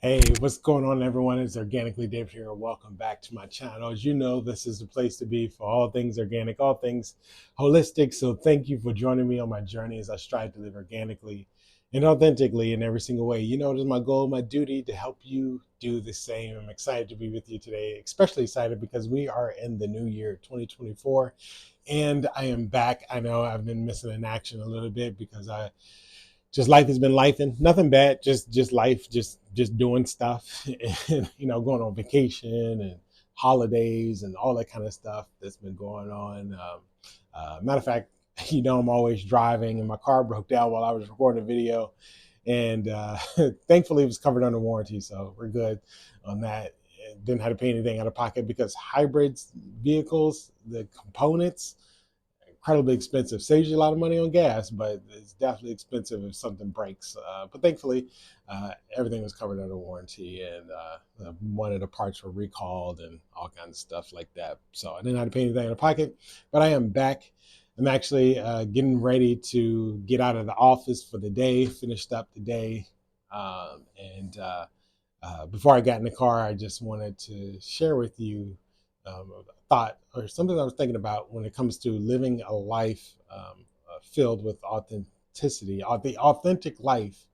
Hey, what's going on, everyone? It's Organically Dave here. Welcome back to my channel. As you know, this is the place to be for all things organic, all things holistic. So, thank you for joining me on my journey as I strive to live organically and authentically in every single way. You know, it is my goal, my duty to help you do the same. I'm excited to be with you today, especially excited because we are in the new year 2024 and I am back. I know I've been missing in action a little bit because I just life has been life and nothing bad, just life, just doing stuff and going on vacation and holidays and all that kind of stuff that's been going on. Matter of fact, I'm always driving and my car broke down while I was recording a video, and thankfully it was covered under warranty, so we're good on that. Didn't have to pay anything out of pocket because hybrids vehicles, the components, incredibly expensive. Saves you a lot of money on gas, but it's definitely expensive if something breaks. But thankfully, everything was covered under warranty, and one of the parts were recalled and all kinds of stuff like that. So I didn't have to pay anything out of pocket, but I am back. I'm actually getting ready to get out of the office for the day, finished up the day. And Before I got in the car, I just wanted to share with you a thought or something I was thinking about when it comes to living a life filled with authenticity, the authentic life.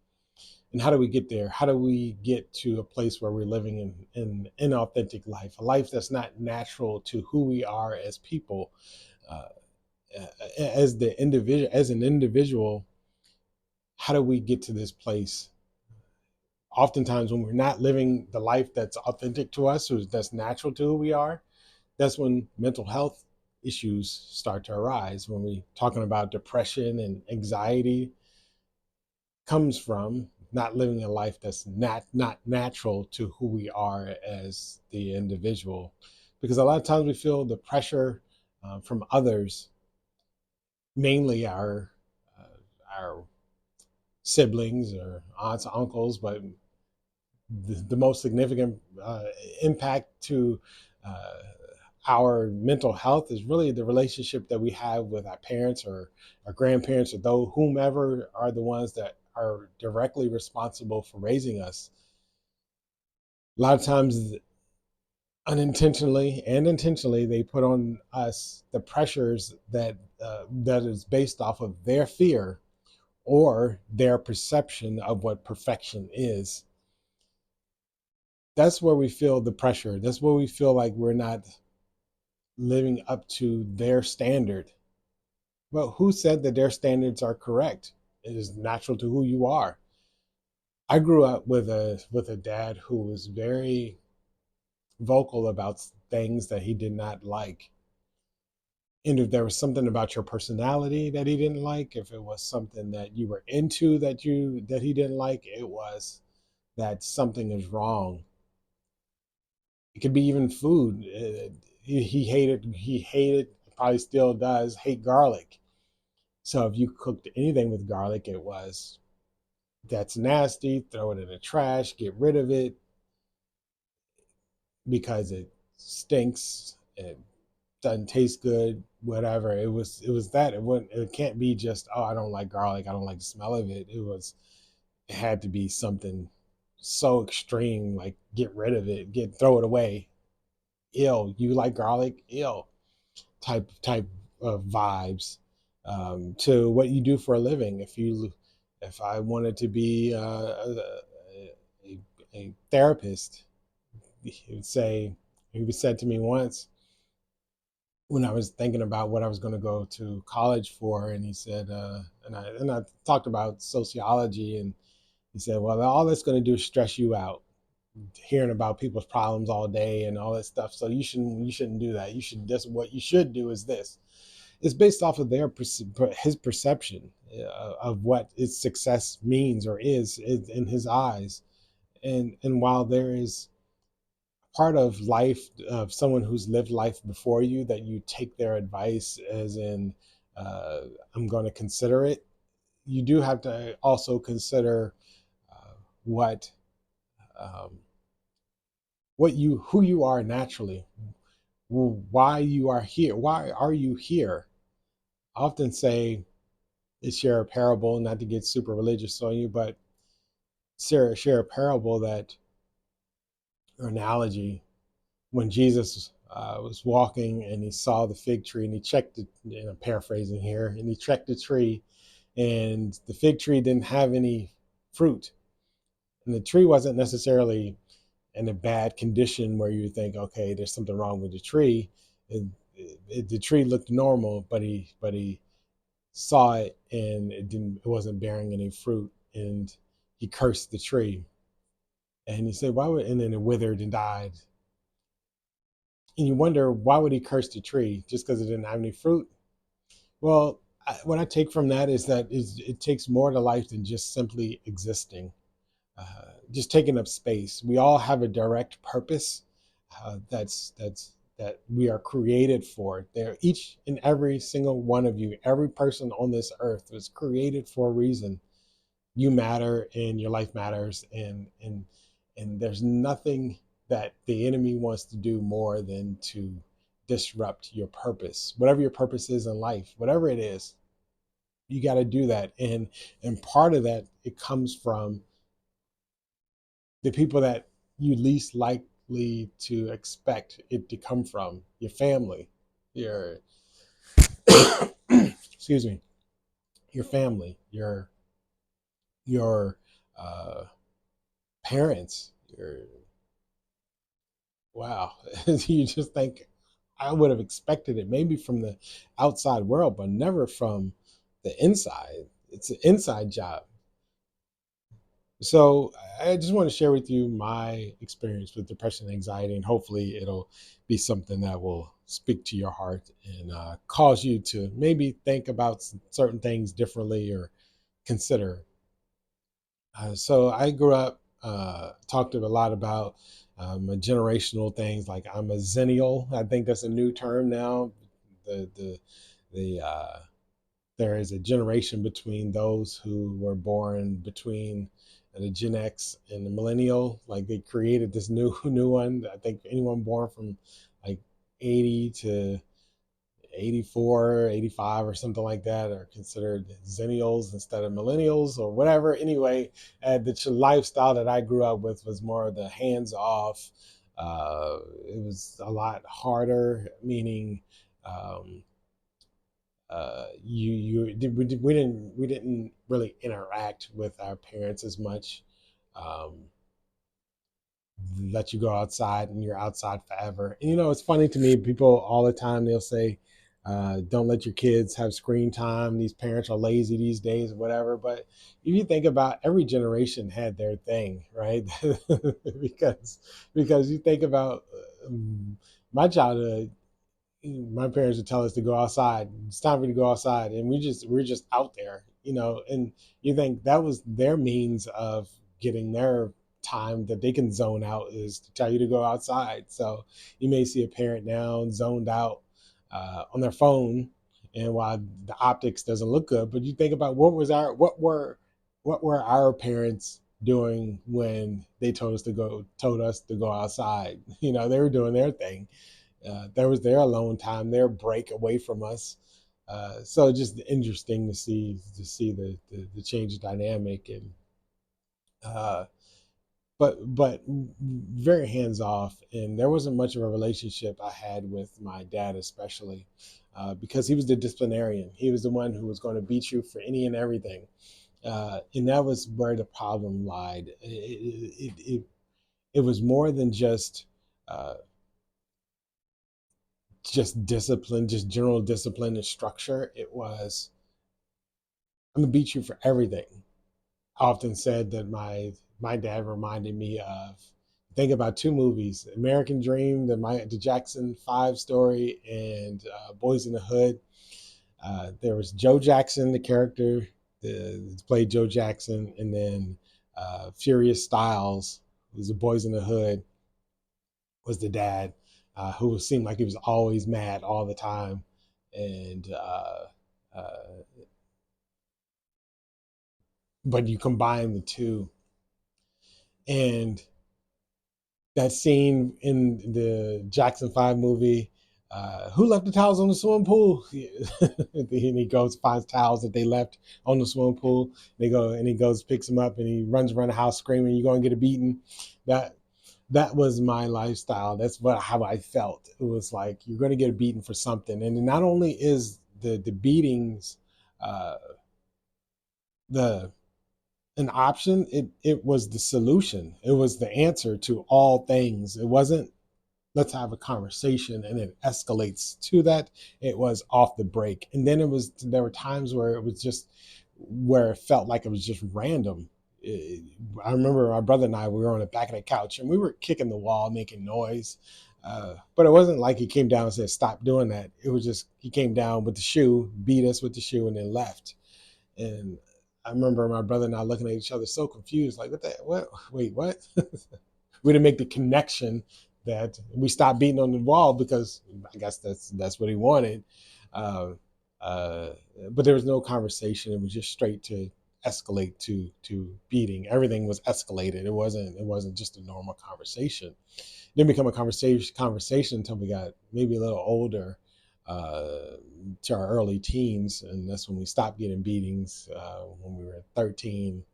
And how do we get there? How do we get to a place where we're living in authentic life, a life that's not natural to who we are as people, uh, as an individual? How do we get to this place? Oftentimes, when we're not living the life that's authentic to us, or that's natural to who we are, that's when mental health issues start to arise. When we talking about depression and anxiety, comes from not living a life that's not natural to who we are as the individual. Because a lot of times we feel the pressure from others, mainly our siblings or aunts, uncles, but the most significant impact to uh, our mental health is really the relationship that we have with our parents or our grandparents, or though whomever are the ones that are directly responsible for raising us. A lot of times, unintentionally and intentionally, they put on us the pressures that is based off of their fear or their perception of what perfection is. That's where we feel the pressure. That's where we feel like we're not living up to their standard. Well, who said that their standards are correct? It is natural to who you are. I grew up with a dad who was very vocal about things that he did not like. And if there was something about your personality that he didn't like, if it was something that you were into that he didn't like, it was that something is wrong. It could be even food. He hated, probably still does, hate garlic. So if you cooked anything with garlic, it was, that's nasty, throw it in the trash, get rid of it because it stinks, it doesn't taste good, whatever. It was that. It can't be just, oh, I don't like garlic, I don't like the smell of it. It had to be something so extreme, like get rid of it, throw it away. Ill, you like garlic? Ill type of vibes to what you do for a living. If I wanted to be a, a therapist, he would say, he was said to me once when I was thinking about what I was going to go to college for, and he said, and I talked about sociology, and he said, well, all that's going to do is stress you out, hearing about people's problems all day and all that stuff. So you shouldn't do that. You should This what you should do is this. It's based off of his perception of what his success means or is in his eyes. And while there is part of life of someone who's lived life before you that you take their advice as in, uh, I'm going to consider it, you do have to also consider uh, what um, who you are naturally, why you are here, why are you here. I often say, share a parable, not to get super religious on you, but share a parable that or analogy, when Jesus was walking and he saw the fig tree and he checked it, and I'm paraphrasing here, and he checked the tree, and the fig tree didn't have any fruit. And the tree wasn't necessarily in a bad condition where you think, okay, there's something wrong with the tree. The tree looked normal, but he saw it and it wasn't bearing any fruit, and he cursed the tree. And he said, why would, and then it withered and died. And you wonder, why would he curse the tree? Just because it didn't have any fruit? Well, what I take from that is that it takes more to life than just simply existing, just taking up space. We all have a direct purpose, that we are created for. There, each and every single one of you, every person on this earth was created for a reason. You matter, and your life matters, and there's nothing that the enemy wants to do more than to disrupt your purpose. Whatever your purpose is in life, whatever it is, you got to do that. And part of that, it comes from the people that you least likely to expect it to come from: your family, your excuse me, your family, your uh, parents, your wow. You just think, I would have expected it maybe from the outside world, but never from the inside. It's an inside job. So I just want to share with you my experience with depression and anxiety, and hopefully it'll be something that will speak to your heart and cause you to maybe think about certain things differently or consider. So I grew up, talked a lot about generational things. Like, I'm a Zennial. I think that's a new term now. The there is a generation between those who were born between the Gen X and the millennial. Like, they created this new one. I think anyone born from like 80 to 84, 85, or something like that are considered Zennials instead of millennials or whatever. Anyway, the lifestyle that I grew up with was more of the hands off. It was a lot harder, meaning um, we didn't really interact with our parents as much. Um, let you go outside and you're outside forever. And it's funny to me, people all the time, they'll say, don't let your kids have screen time. These parents are lazy these days, whatever. But if you think about, every generation had their thing, right? because because you think about my childhood, my parents would tell us to go outside. It's time for you to go outside, and we're just out there, And you think that was their means of getting their time that they can zone out, is to tell you to go outside. So you may see a parent now zoned out on their phone, and while the optics doesn't look good, but you think about, what were our parents doing when they told us to go outside? They were doing their thing. There was their alone time, their break away from us. So just interesting to see the change of dynamic, and uh, but very hands off, and there wasn't much of a relationship I had with my dad, especially because he was the disciplinarian. He was the one who was going to beat you for any and everything, and that was where the problem lied. It was more than uh, just discipline, just general discipline and structure. It was, I'm gonna beat you for everything. I often said that my dad reminded me of, think about two movies: American Dream, the Jackson 5 story, and Boys in the Hood. There was Joe Jackson, the character that played Joe Jackson, and then Furious Styles, who's the Boys in the Hood, was the dad, who seemed like he was always mad all the time, and uh, but you combine the two, and that scene in the Jackson 5 movie, who left the towels on the swimming pool? And he goes, finds towels that they left on the swimming pool. They go, and he goes, picks them up, and he runs around the house screaming, "You're going to get a beating." That that was my lifestyle. That's what how I felt. It was like you're going to get beaten for something, and not only is the beatings uh, the an option, it was the solution. It was the answer to all things. It wasn't let's have a conversation and it escalates to that. It was off the break, and then it was there were times where it was just where it felt like it was just random. I remember my brother and I, we were on the back of the couch and we were kicking the wall, making noise. But it wasn't like he came down and said, "Stop doing that." It was just he came down with the shoe, beat us with the shoe, and then left. And I remember my brother and I looking at each other so confused, like, "What the what? Wait, what?" We didn't make the connection that we stopped beating on the wall because I guess that's what he wanted. Uh, uh, but there was no conversation. It was just straight to escalate to beating. Everything was escalated. It wasn't just a normal conversation. It didn't become a conversation until we got maybe a little older, uh, to our early teens, and that's when we stopped getting beatings. When we were 13,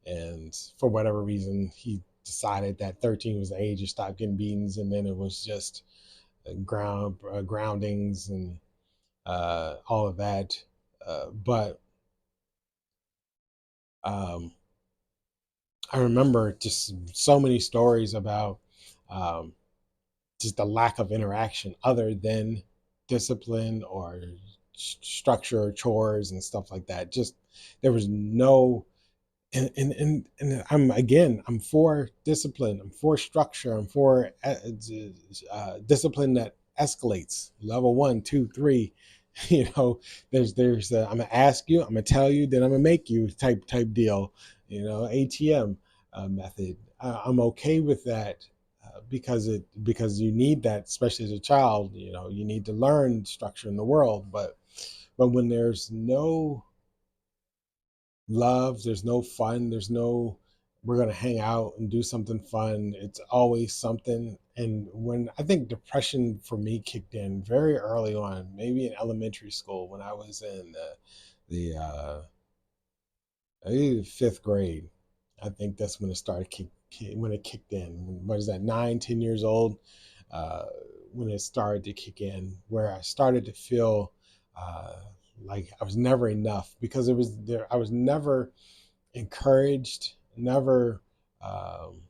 and for whatever reason, he decided that 13 was the age you stopped getting beatings, and then it was just groundings and all of that. But um, I remember just so many stories about um, just the lack of interaction other than discipline or structure or chores and stuff like that. Just there was no and I'm for discipline, I'm for structure, I'm for discipline that escalates level one, two, three. You know, there's I'm gonna ask you, I'm gonna tell you, then I'm gonna make you type deal. You know, ATM method. I'm okay with that because you need that, especially as a child. You know, you need to learn structure in the world, but when there's no love, there's no fun, there's no we're going to hang out and do something fun. It's always something. And when I think depression for me kicked in very early on, maybe in elementary school when I was in the I think fifth grade, I think that's when it started when it kicked in. What is that, 9, 10 years old? Uh, when it started to kick in, where I started to feel uh, like I was never enough because it was there. I was never encouraged, never, um,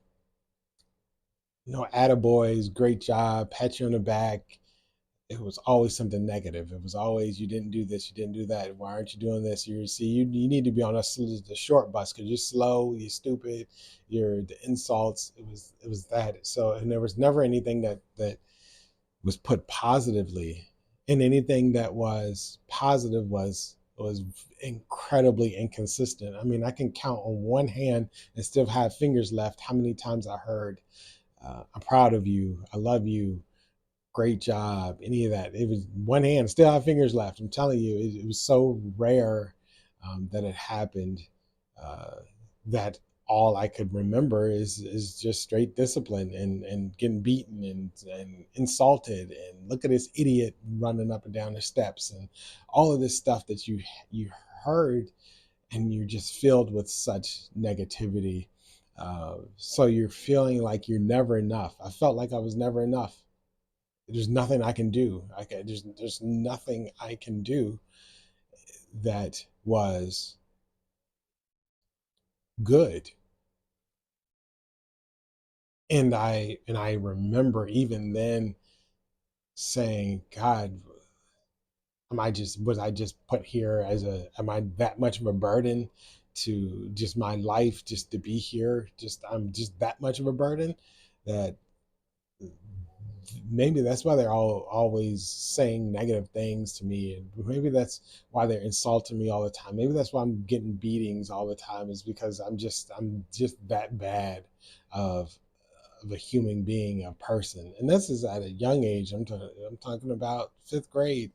attaboys, great job, pat you on the back. It was always something negative. It was always, you didn't do this, you didn't do that. Why aren't you doing this? You need to be on the short bus because you're slow, you're stupid, you're the insults. It was that. So, and there was never anything that was put positively, and anything that was positive was incredibly inconsistent. I mean, I can count on one hand and still have fingers left how many times I heard, "I'm proud of you, I love you, great job," any of that. It was one hand, still have fingers left. I'm telling you, it was so rare that it happened, uh, that all I could remember is just straight discipline and getting beaten and insulted and look at this idiot running up and down the steps and all of this stuff that you heard, and you're just filled with such negativity. So you're feeling like you're never enough. I felt like I was never enough. There's nothing I can do. There's nothing I can do that was good. And I remember even then saying, God, am I just was I just put here as a am I that much of a burden to just my life just to be here? Just I'm just that much of a burden that maybe that's why they're all always saying negative things to me, and maybe that's why they're insulting me all the time. Maybe that's why I'm getting beatings all the time, is because I'm just that bad of of a human being, a person. And this is at a young age. I'm talking about fifth grade,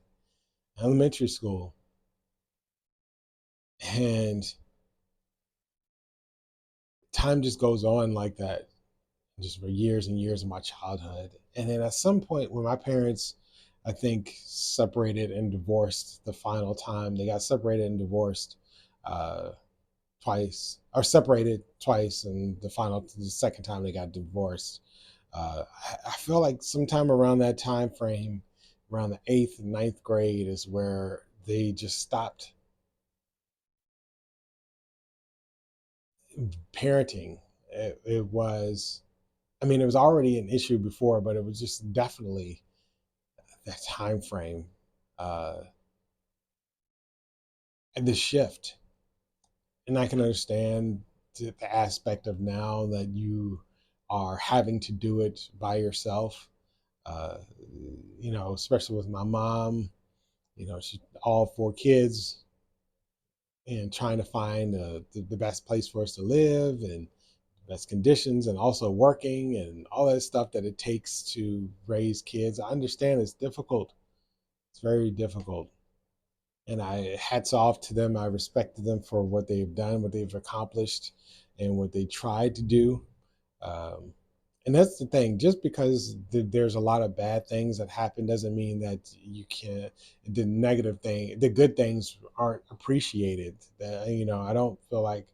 elementary school. And time just goes on like that, just for years and years of my childhood. And then at some point, when my parents, I think, separated and divorced the final time, they got separated and divorced uh, twice, or separated twice, and the second time they got divorced. I feel like sometime around that time frame, around the eighth and ninth grade, is where they just stopped parenting. It was, I mean, it was already an issue before, but it was just definitely that time frame, uh, and the shift. And I can understand the aspect of now that you are having to do it by yourself. Uh, especially with my mom, she all four kids and trying to find the best place for us to live and best conditions and also working and all that stuff that it takes to raise kids. I understand it's difficult. It's very difficult. And I hats off to them. I respected them for what they've done, what they've accomplished, and what they tried to do. Um, and that's the thing. Just because there's a lot of bad things that happen doesn't mean that you can't. The negative thing, the good things aren't appreciated. I don't feel like,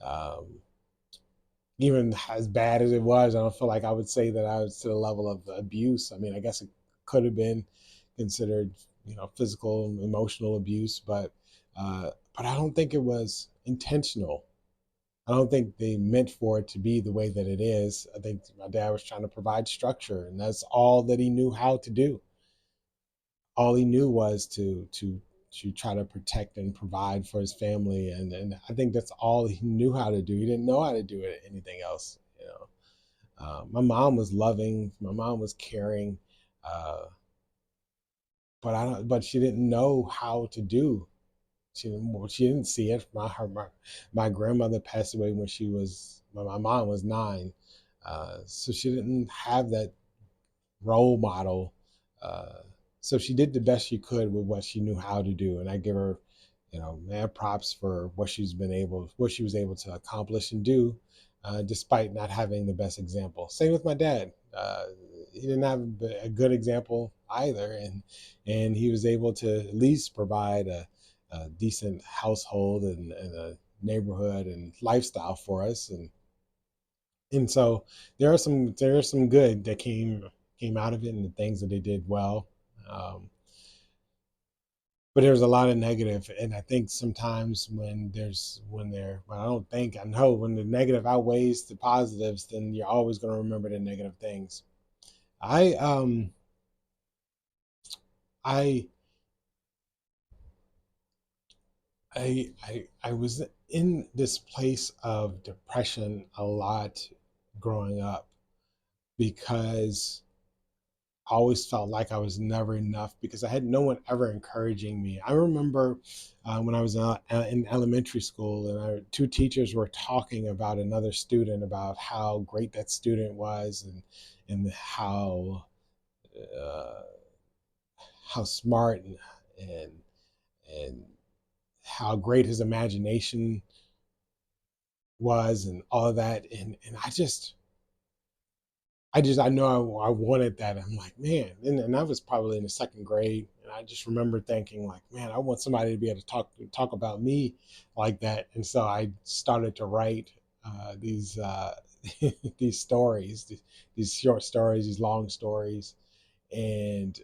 um, even as bad as it was, I don't feel like I would say that I was to the level of abuse. I mean, I guess it could have been considered, physical and emotional abuse, but I don't think it was intentional. I don't think they meant for it to be the way that it is. I think my dad was trying to provide structure, and that's all that he knew how to do. All he knew was to try to protect and provide for his family, and I think that's all he knew how to do. He didn't know how to do it anything else. My mom was loving. My mom was caring, uh, but I don't. But she didn't know how to do. She didn't see it. My grandmother passed away when my mom was 9, so she didn't have that role model. Uh, so she did the best she could with what she knew how to do, and I give her, mad props for what she was able to accomplish and do, despite not having the best example. Same with my dad. He didn't have a good example either, and he was able to at least provide a decent household and a neighborhood and lifestyle for us, and so there are some good that came out of it and the things that they did well. Um, but there's a lot of negative, and I think sometimes I don't think I know when the negative outweighs the positives, then you're always going to remember the negative things. I um I I was in this place of depression a lot growing up because I always felt like I was never enough because I had no one ever encouraging me. I remember when I was in elementary school, and two teachers were talking about another student, about how great that student was, and uh, how smart and and how great his imagination was, and all of that. And I know I wanted that. I'm like, man, and I was probably in the second grade, and I just remember thinking, like, man, I want somebody to be able to talk about me like that. And so I started to write these these stories, these short stories, these long stories, and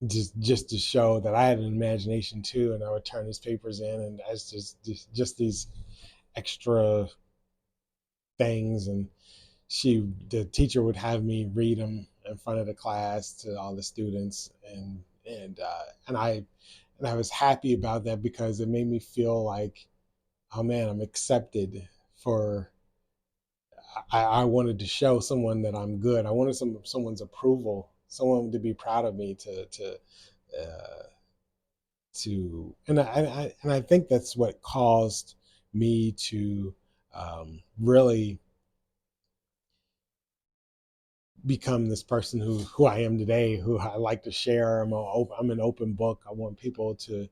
just to show that I had an imagination too. And I would turn these papers in, and as just these extra things. And the teacher would have me read them in front of the class to all the students, and I was happy about that because it made me feel like, oh man, I'm accepted. For I wanted to show someone that I'm good. I wanted someone's approval, someone to be proud of me, uh, and I think that's what caused me to really become this person who I am today, who I like to share. I'm an open book. I want people to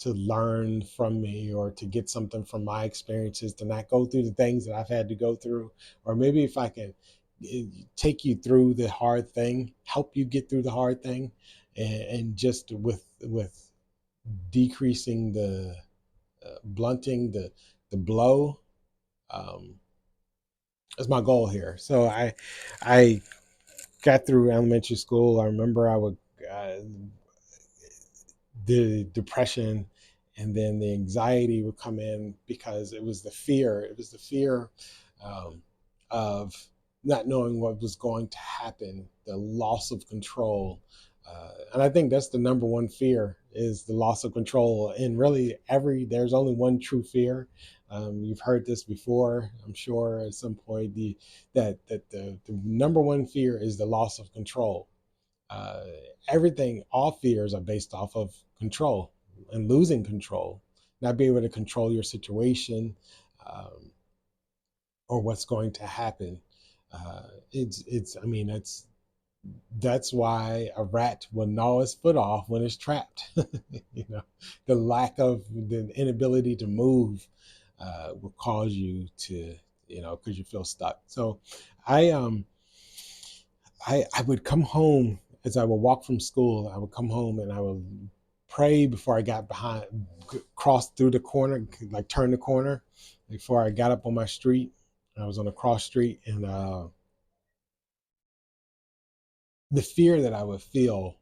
to learn from me, or to get something from my experiences, to not go through the things that I've had to go through, or maybe if I can eh, take you through the hard thing, help you get through the hard thing, and just with decreasing the blunting the blow, um, is my goal here. So I got through elementary school. I remember I would uh, the depression and then the anxiety would come in because it was the fear. It was the fear um, of not knowing what was going to happen, the loss of control. And I think that's the number one fear is the loss of control. And really, there's only one true fear. You've heard this before, I'm sure, at some point. The number one fear is the loss of control. uh, Everything, all fears are based off of control and losing control, not being able to control your situation, um, or what's going to happen. I mean, that's why a rat will gnaw his foot off when it's trapped. You know, the lack of the inability to move will cause you to, because you feel stuck. So I, um, I would come home as I would walk from school. I would come home and I would pray before I got crossed through the corner, like turn the corner, before I got up on my street. I was on a cross street, and the fear that I would feel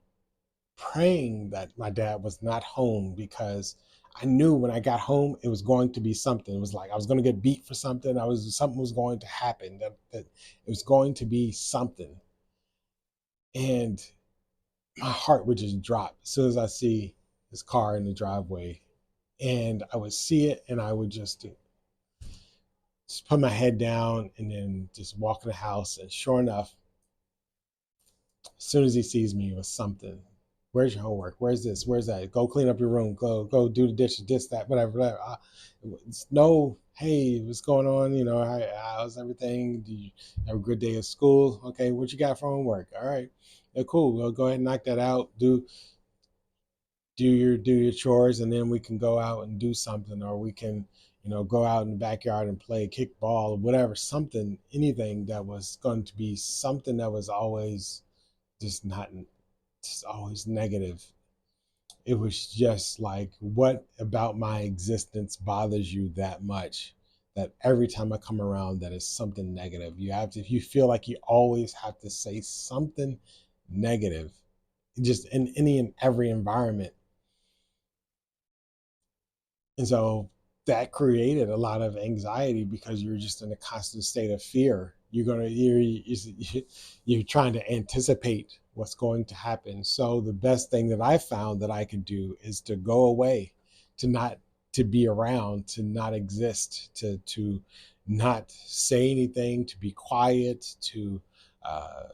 praying that my dad was not home, because I knew when I got home it was going to be something. It was like I was going to get beat for something. Something was going to happen. That it was going to be something, and my heart would just drop as soon as I see his car in the driveway. And I would see it and I would just put my head down and then just walk in the house. And sure enough, as soon as he sees me, it was something. Where's your homework? Where's this? Where's that? Go clean up your room. Go do the dishes, this, that, whatever. Whatever. It's no, hey, what's going on? How's everything? Do you have a good day at school? Okay, what you got for homework? All right. Yeah, cool. Well, go ahead and knock that out. Do your chores, and then we can go out and do something, or we can go out in the backyard and play kickball or whatever, something, anything that was going to be something that was always just not just always negative. It was just like, what about my existence bothers you that much that every time I come around that is something negative? If you feel like you always have to say something negative, just in any and every environment. And so that created a lot of anxiety because you're just in a constant state of fear. You're trying to anticipate what's going to happen. So the best thing that I found that I could do is to go away, to not to be around, to not exist, to not say anything, to be quiet, to uh,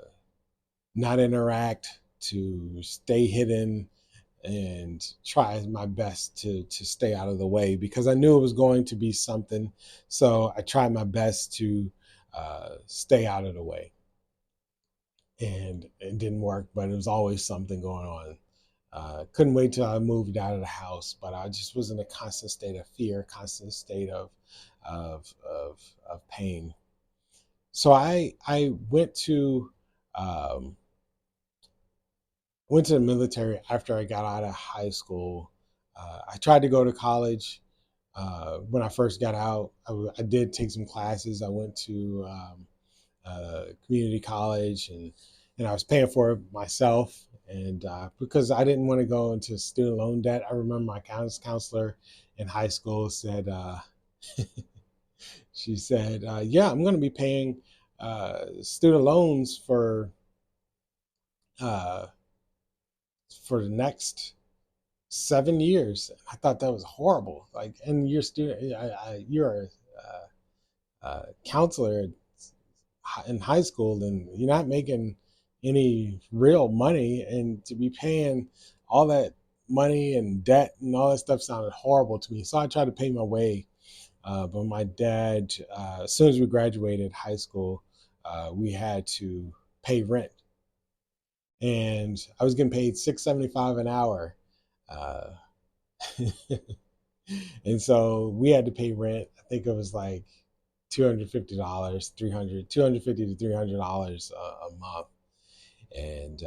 not interact, to stay hidden, and try my best to stay out of the way, because I knew it was going to be something. So I tried my best to stay out of the way, and it didn't work. But it was always something going on. Couldn't wait till I moved out of the house, but I just was in a constant state of fear, constant state of pain. So I um, went to the military after I got out of high school. I tried to go to college when I first got out. I did take some classes. I went to community college, and I was paying for it myself. And because I didn't want to go into student loan debt, I remember my counselor in high school said, she said, "Yeah, I'm going to be paying student loans uh, for the next 7 years." I thought that was horrible. Like, and you're student, you're a counselor in high school, and you're not making any real money, and to be paying all that money and debt and all that stuff sounded horrible to me. So I tried to pay my way. But my dad, as soon as we graduated high school, we had to pay rent, and I was getting paid $6.75 an hour. Uh, And so we had to pay rent. I think it was like $250, 300, $250 to $300 a month. And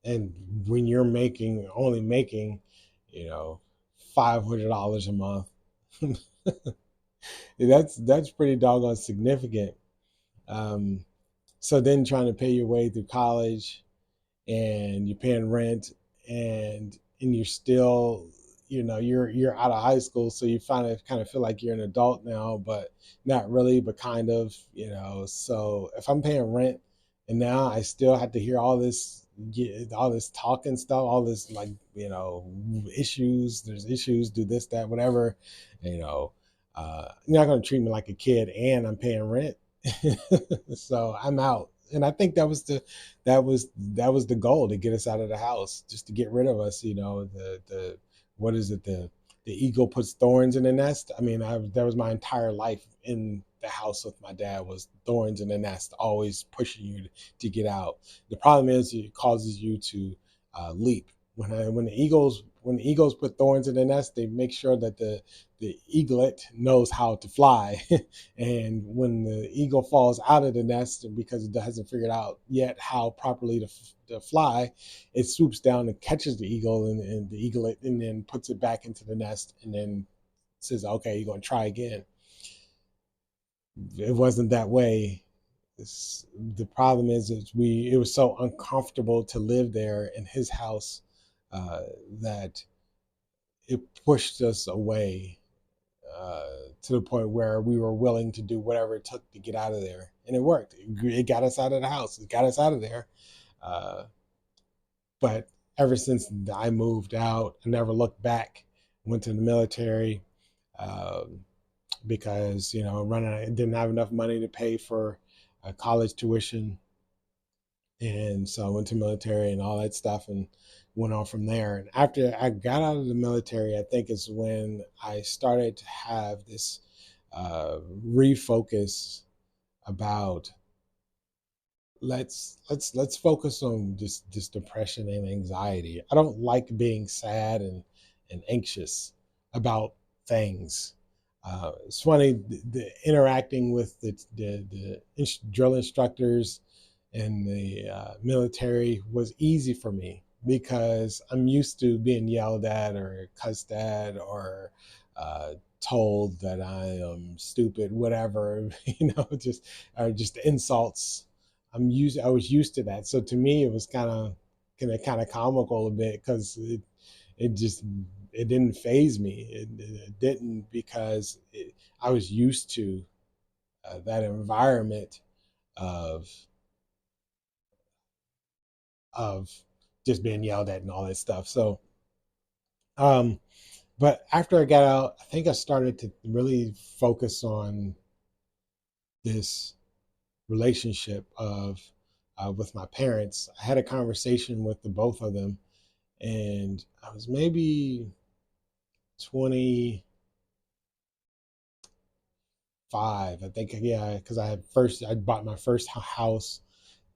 and when you're only making, you know, $500 a month, That's pretty doggone significant. Um, so then trying to pay your way through college, and you're paying rent, and you're still, you're out of high school, so you kind of feel like you're an adult now, but not really, but kind of, so if I'm paying rent and now I still have to hear all this talk and stuff, all this, like, issues, there's issues, do this, that, whatever, you know you're not going to treat me like a kid and I'm paying rent. So I'm out. And I think that was the goal, to get us out of the house, just to get rid of us. The what is it, the eagle puts thorns in the nest. I mean, that was my entire life in the house with my dad, was thorns in the nest, always pushing you to get out. The problem is it causes you to leap. When the eagles put thorns in the nest, they make sure that the eaglet knows how to fly. And when the eagle falls out of the nest, and because it hasn't figured out yet how properly to fly, it swoops down and catches the eagle, and the eaglet, and then puts it back into the nest, and then says, "Okay, you're going to try again." It wasn't that way. The problem is it was so uncomfortable to live there in his house, uh, that it pushed us away, uh, to the point where we were willing to do whatever it took to get out of there, and it worked. It got us out of the house. It got us out of there. Uh, but ever since I moved out, I never looked back. Went to the military, um, because running, I didn't have enough money to pay for college tuition, and so I went to military and all that stuff, and went on from there. And after I got out of the military, I think is when I started to have this refocus about, let's focus on this depression and anxiety. I don't like being sad and anxious about things. It's funny, the interacting with the drill instructors in the military was easy for me, because I'm used to being yelled at or cussed at, or uh, told that I am stupid, whatever, just insults. I was used to that. So to me, it was kind of comical a bit, because it just it didn't phase me. It didn't, because I was used to that environment of of just being yelled at and all that stuff. So, um, but after I got out, I think I started to really focus on this relationship of with my parents. I had a conversation with the both of them, and I was maybe 25, I think. Yeah, because I bought my first house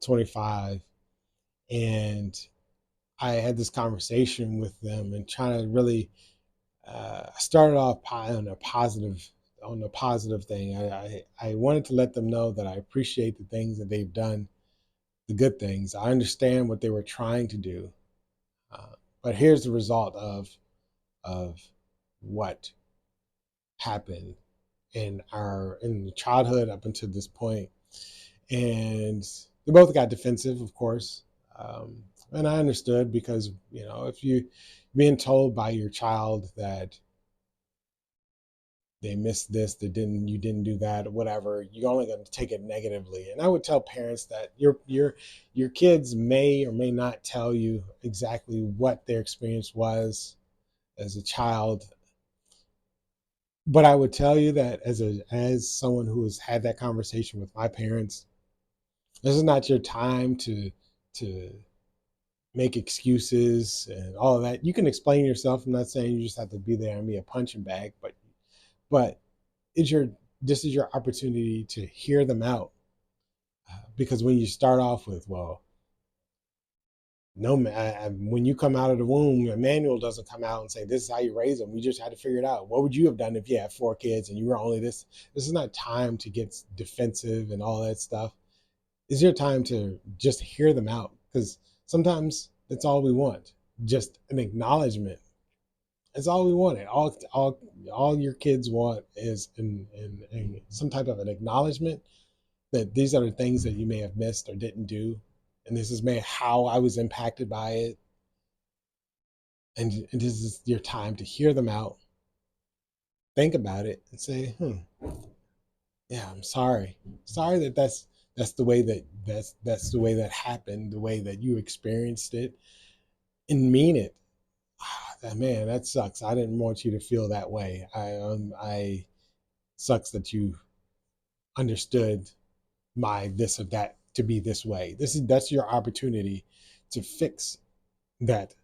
25, and I had this conversation with them, and trying to really started off on a positive thing. I wanted to let them know that I appreciate the things that they've done, the good things. I understand what they were trying to do, uh, but here's the result of what happened in childhood up until this point. And they both got defensive, of course. And I understood, because if you being told by your child that they missed this, they didn't you didn't do that, whatever, you're only going to take it negatively. And I would tell parents that your kids may or may not tell you exactly what their experience was as a child, but I would tell you that as someone who has had that conversation with my parents, this is not your time to make excuses and all of that. You can explain yourself. I'm not saying you just have to be there and be a punching bag, but it's your this is your opportunity to hear them out. Because when you start off with, well, no, when you come out of the womb, a manual doesn't come out and say this is how you raise them. We just had to figure it out. What would you have done if you had four kids and you were only this? This is not time to get defensive and all that stuff. It's your time to just hear them out, because sometimes that's all we want, just an acknowledgement. That's all we wanted. All your kids want is in some type of an acknowledgement that these are the things that you may have missed or didn't do, and this is maybe how I was impacted by it, and this is your time to hear them out, think about it, and say, yeah, I'm sorry, sorry that that's the way that's the way that happened, the way that you experienced it, and mean it. Man, that sucks. I didn't want you to feel that way. I sucks that you understood my this or that to be this way. That's your opportunity to fix that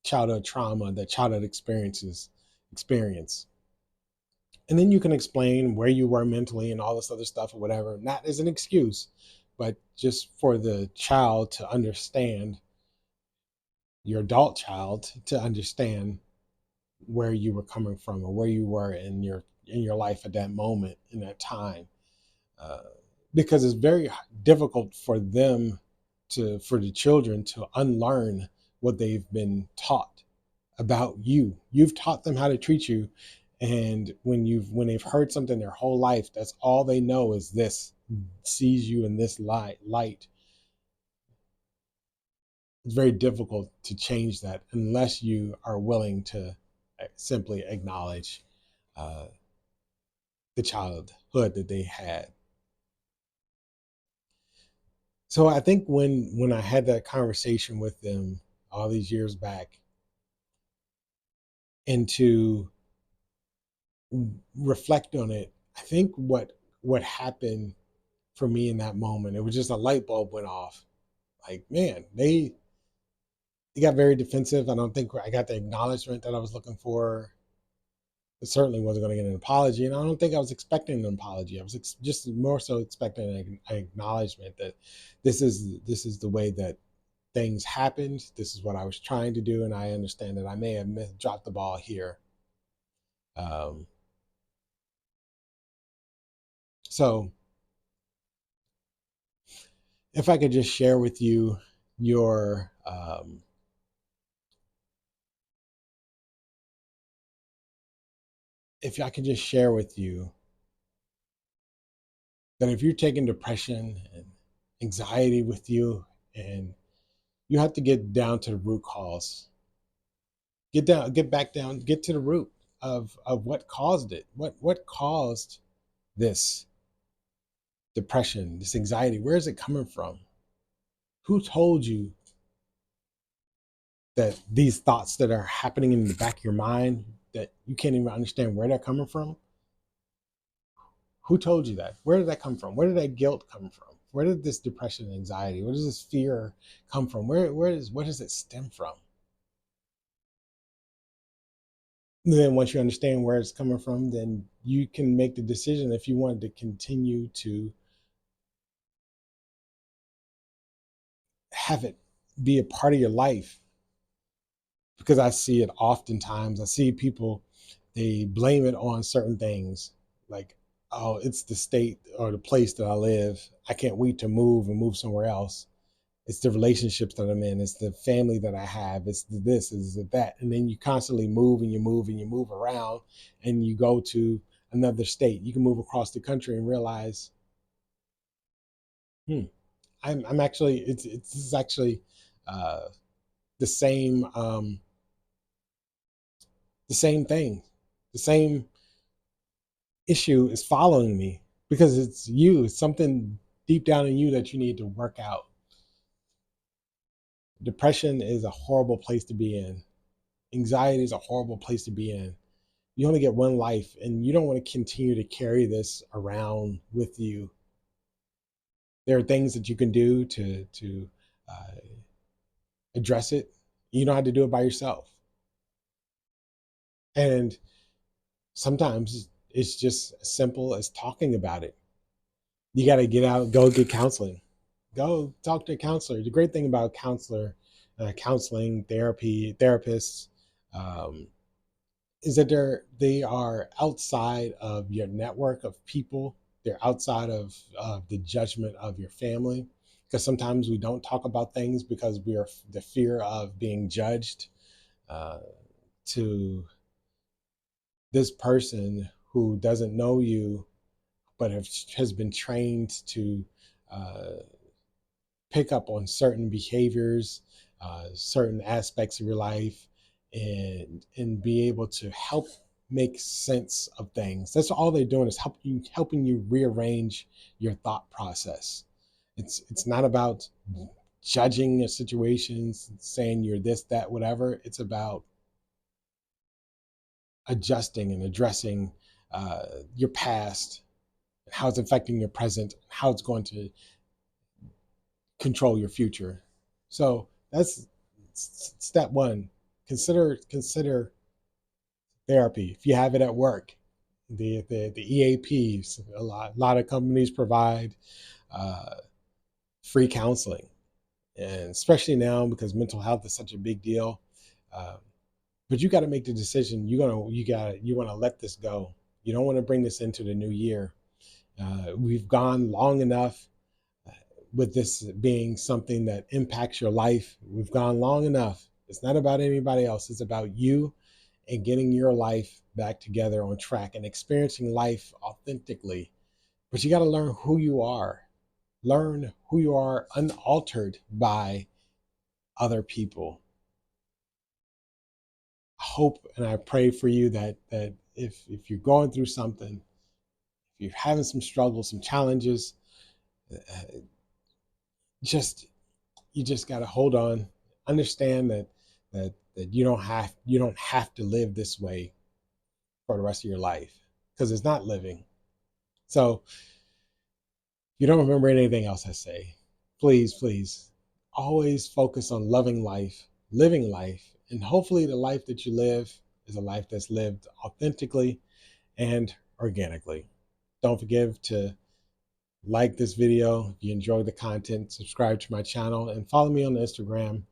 childhood trauma, that childhood experience. And then you can explain where you were mentally and all this other stuff or whatever, not as an excuse, but just for the child to understand, your adult child to understand where you were coming from or where you were in your life at that moment in that time. Uh, because it's very difficult for them for the children to unlearn what they've been taught about you. You've taught them how to treat you, and when they've heard something their whole life, that's all they know is this, sees you in this light. It's very difficult to change that unless you are willing to simply acknowledge uh, the childhood that they had. So I think when I had that conversation with them all these years back, and to reflect on it, I think what happened for me in that moment, it was just a light bulb went off. Like, man, they got very defensive. I don't think I got the acknowledgement that I was looking for. It certainly wasn't going to get an apology, and I don't think I was expecting an apology. I was just more so expecting an acknowledgement that this is the way that things happened. This is what I was trying to do, and I understand that I may have dropped the ball here. Um, so, if I could just share with you your, if I could just share with you that if you're taking depression and anxiety with you, and you have to get down to the root cause, get back down, get to the root of what caused it, what caused this depression, this anxiety. Where is it coming from? Who told you that these thoughts that are happening in the back of your mind, that you can't even understand where they're coming from? Who told you that? Where did that come from? Where did that guilt come from? Where did this depression and anxiety, where does this fear come from? Where does it stem from? And then once you understand where it's coming from, then you can make the decision if you want to continue to have it be a part of your life. Because I see it oftentimes. I see people, they blame it on certain things, like, oh, it's the state or the place that I live. I can't wait to move and move somewhere else. It's the relationships that I'm in. It's the family that I have. It's the this, it's the that. And then you constantly move and you move and you move around, and you go to another state. You can move across the country and realize, hmm, I'm actually, it's this is actually uh, the same, the same thing, the same issue is following me, because it's you. It's something deep down in you that you need to work out. Depression is a horrible place to be in. Anxiety is a horrible place to be in. You only get one life, and you don't want to continue to carry this around with you. There are things that you can do to uh, address it. You don't have to do it by yourself. And sometimes it's just as simple as talking about it. You got to get out, go get counseling, go talk to a counselor. The great thing about counseling, therapists, um, is that they are outside of your network of people. They're outside of the judgment of your family. Because sometimes we don't talk about things because we are the fear of being judged. Uh, to this person who doesn't know you but has been trained to uh, pick up on certain behaviors, certain aspects of your life, and be able to help make sense of things. That's all they're doing, is helping you rearrange your thought process. It's not about judging a situation, saying you're this, that, whatever. It's about adjusting and addressing your past, how it's affecting your present, how it's going to control your future. So that's step one. Consider therapy if you have it at work. The EAPs, a lot of companies provide uh, free counseling, and especially now because mental health is such a big deal. Uh, but you got to make the decision. You want to let this go. You don't want to bring this into the new year. We've gone long enough with this being something that impacts your life. We've gone long enough. It's not about anybody else. It's about you and getting your life back together on track and experiencing life authentically. But you got to learn who you are. Learn who you are unaltered by other people. I hope and I pray for you that if you're going through something, if you're having some struggles, some challenges, uh, just you just got to hold on. Understand that you don't have to live this way for the rest of your life, because it's not living. So if you don't remember anything else I say, please always focus on loving life, living life, and hopefully the life that you live is a life that's lived authentically and organically. Don't forget to like this video if you enjoy the content, subscribe to my channel, and follow me on Instagram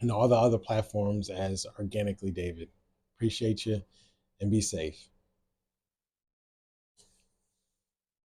and all the other platforms as Organically David. Appreciate you, and be safe.